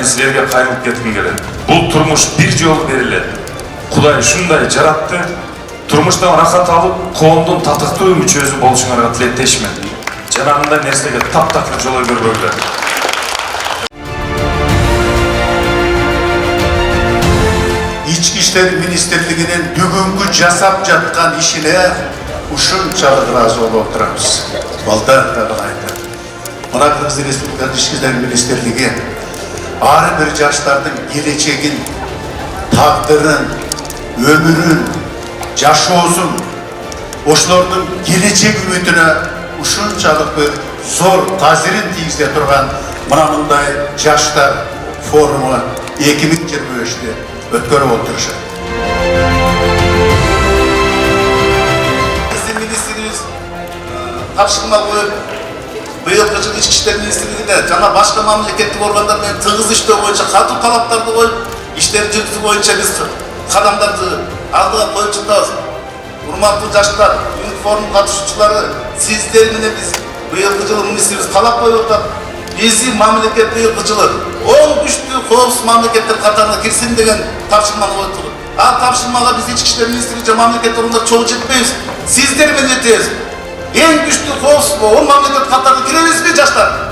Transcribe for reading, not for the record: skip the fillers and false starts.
мен силерге кайрылып кетким келет. Бул турмуш бир жолу берилет. Кудай ушундай жаратты. Турмуштан рахат алып, коомдун татыктуу мүчөсү болушуңарга тилектешмин. Жанагындай нерсеге таптакыр жол көрбөңүлөр. İçki İşleri Ministerliğinin bugünkü жасап жатқан işine ушунчалык разы болуп отурабыз. Балдар тагайда. Мына Кыргыз Республикасы Ички İşleri Ministerliği ар бир жаштардын келечегин, тагдырын, өмүрүн, жашоосун, ошолордун келечек үмүтүнө ушунчалык бир зор таасирин тийгизе турган мына мындай жаштар форуму 2023'te өткөрүп отурушат. Биздин министрибиз тапшырма коюп, быйылкы жылы Ички İşleri Министрлигине жана башка мамлекеттик органдар менен тыгыз иштөө боюнча катуу талаптарды коюп, иштерди жүргүзүү боюнча биз кадамдарды алдыга коюп жатабыз. Урматтуу жаштар, форум катышуучулары, сиздер менен биз быйылкы жылы министрибиз талап коюп атат. Биздин мамлекет быйылкы жылы 10 күчтүү коопсуз мамлекеттер катарына кирсин деген тапшырманы коюптур. Ал тапшырмага биз Ички İşleri Министрлиги жана мамлекет органдар чогуу жетпейбиз. Сиздер менен жетебиз. Эң күчтүү коопсуз 10 мамлекет катарына киребизби жаштар?